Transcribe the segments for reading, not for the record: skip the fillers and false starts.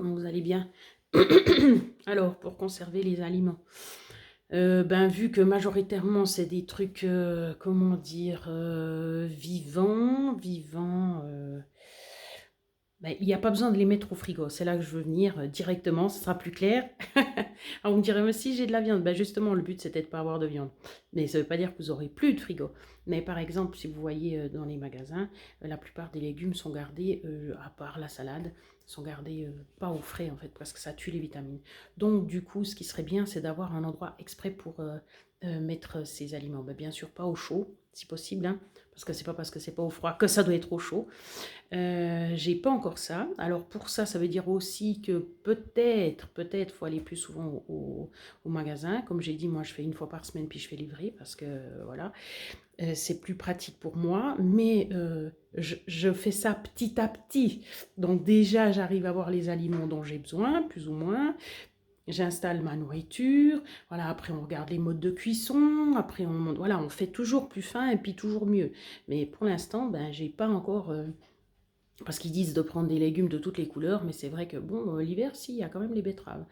comment vous allez bien? Alors, pour conserver les aliments, vu que majoritairement c'est des trucs, comment dire, vivants, il n'y a pas besoin de les mettre au frigo. C'est là que je veux venir directement, ce sera plus clair. Alors, vous me direz, mais si j'ai de la viande, justement, le but c'était de ne pas avoir de viande. Mais ça ne veut pas dire que vous n'aurez plus de frigo. Mais par exemple, si vous voyez dans les magasins, la plupart des légumes sont gardés, à part la salade, sont gardés pas au frais en fait, parce que ça tue les vitamines. Donc du coup, ce qui serait bien, c'est d'avoir un endroit exprès pour mettre ces aliments. Bien sûr, pas au chaud, si possible, hein, parce que c'est pas parce que c'est pas au froid que ça doit être au chaud. J'ai pas encore ça. Alors pour ça, ça veut dire aussi que peut-être, faut aller plus souvent au magasin. Comme j'ai dit, moi, je fais une fois par semaine, puis je fais livrer, parce que voilà, c'est plus pratique pour moi. Mais je fais ça petit à petit. Donc déjà, j'arrive à avoir les aliments dont j'ai besoin, plus ou moins. J'installe ma nourriture, voilà, après on regarde les modes de cuisson, après on fait toujours plus fin et puis toujours mieux. Mais pour l'instant, j'ai pas encore parce qu'ils disent de prendre des légumes de toutes les couleurs, mais c'est vrai que bon, l'hiver, si, il y a quand même les betteraves.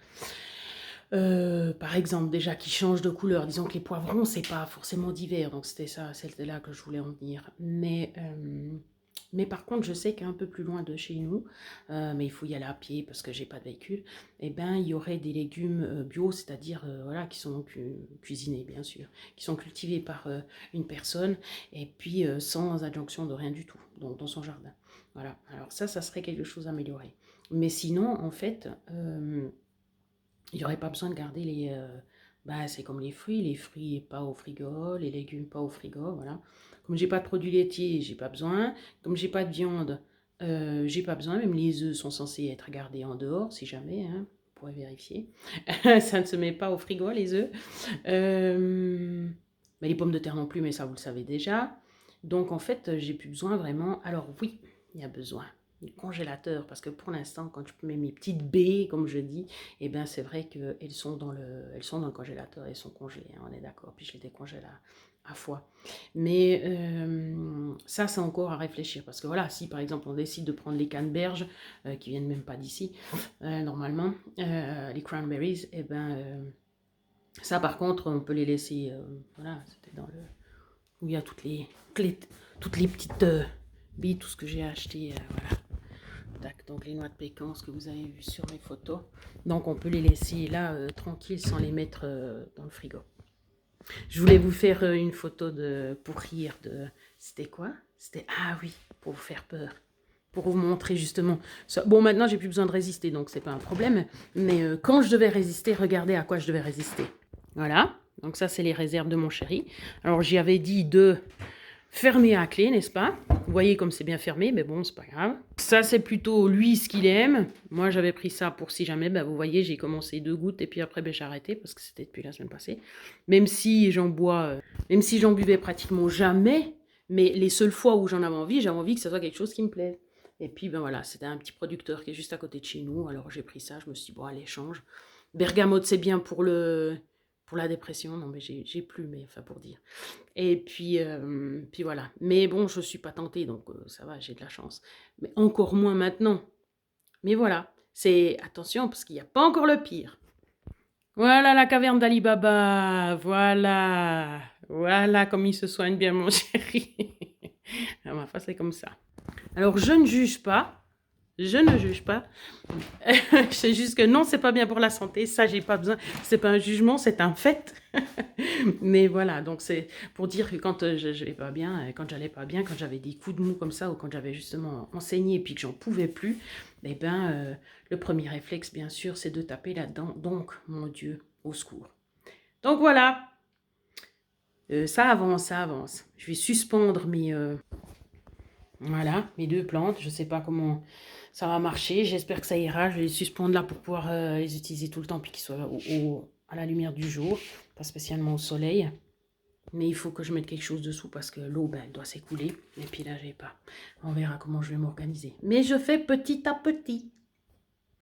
Par exemple, déjà qui changent de couleur. Disons que les poivrons, c'est pas forcément d'hiver, donc c'était là que je voulais en venir. Mais par contre, je sais qu'un peu plus loin de chez nous, mais il faut y aller à pied parce que j'ai pas de véhicule, il y aurait des légumes bio, c'est-à-dire voilà, qui sont cuisinés, bien sûr, qui sont cultivés par une personne et puis sans adjonction de rien du tout, donc dans son jardin. Voilà, alors ça serait quelque chose à améliorer. Mais sinon, en fait, il n'y aurait pas besoin de garder c'est comme les fruits pas au frigo, les légumes pas au frigo, voilà. Comme j'ai pas de produits laitiers, j'ai pas besoin. Comme j'ai pas de viande, j'ai pas besoin. Même les œufs sont censés être gardés en dehors, si jamais, hein, vous pourrez vérifier. Ça ne se met pas au frigo, les œufs. Les pommes de terre non plus, mais ça, vous le savez déjà. Donc, en fait, j'ai plus besoin vraiment. Alors, oui, il y a besoin du congélateur, parce que pour l'instant, quand je mets mes petites baies, comme je dis, c'est vrai qu'elles sont elles sont dans le congélateur, elles sont congelées, hein, on est d'accord. Puis je les décongèle à fois. Mais ça, c'est encore à réfléchir, parce que voilà, si par exemple on décide de prendre les canneberges, qui viennent même pas d'ici, normalement, les cranberries, ça, par contre, on peut les laisser. Voilà, c'était dans le. Où il y a toutes les petites billes, tout ce que j'ai acheté. Voilà. Tac, donc les noix de pécan, ce que vous avez vu sur mes photos. Donc on peut les laisser là tranquilles sans les mettre dans le frigo. Je voulais vous faire une photo pour rire de. C'était quoi? C'était. Ah oui, pour vous faire peur. Pour vous montrer justement. Ça. Bon, maintenant j'ai plus besoin de résister, donc c'est pas un problème. Mais quand je devais résister, regardez à quoi je devais résister. Voilà, donc ça c'est les réserves de mon chéri. Alors j'y avais dit de fermer à clé, n'est-ce pas? Vous voyez comme c'est bien fermé, mais bon, c'est pas grave. Ça c'est plutôt lui ce qu'il aime. Moi j'avais pris ça pour si jamais, vous voyez, j'ai commencé 2 gouttes et puis après j'ai arrêté parce que c'était depuis la semaine passée. Même si j'en buvais pratiquement jamais, mais les seules fois où j'avais envie que ce soit quelque chose qui me plaise. Et puis voilà, c'était un petit producteur qui est juste à côté de chez nous, alors j'ai pris ça, je me suis dit, bon allez, change. Bergamote c'est bien pour la dépression, non mais j'ai plus, mais enfin pour dire. Et puis voilà. Mais bon, je suis pas tentée, donc ça va, j'ai de la chance. Mais encore moins maintenant. Mais voilà, c'est attention parce qu'il n'y a pas encore le pire. Voilà la caverne d'Ali Baba. Voilà comme il se soigne bien mon chéri. À ma face c'est comme ça. Alors je ne juge pas. Je ne juge pas. C'est juste que non, c'est pas bien pour la santé. Ça, j'ai pas besoin. C'est pas un jugement, c'est un fait. Mais voilà, donc c'est pour dire que quand je vais pas bien, quand j'allais pas bien, quand j'avais des coups de mou comme ça, ou quand j'avais justement enseigné et puis que j'en pouvais plus, le premier réflexe, bien sûr, c'est de taper là-dedans. Donc, mon Dieu, au secours. Donc voilà, ça avance, ça avance. Je vais suspendre mes 2 plantes. Je sais pas comment ça va marcher. J'espère que ça ira. Je vais les suspendre là pour pouvoir les utiliser tout le temps puis qu'ils soient à la lumière du jour, pas spécialement au soleil. Mais il faut que je mette quelque chose dessous parce que l'eau, elle doit s'écouler. Et puis là, j'ai pas. On verra comment je vais m'organiser. Mais je fais petit à petit.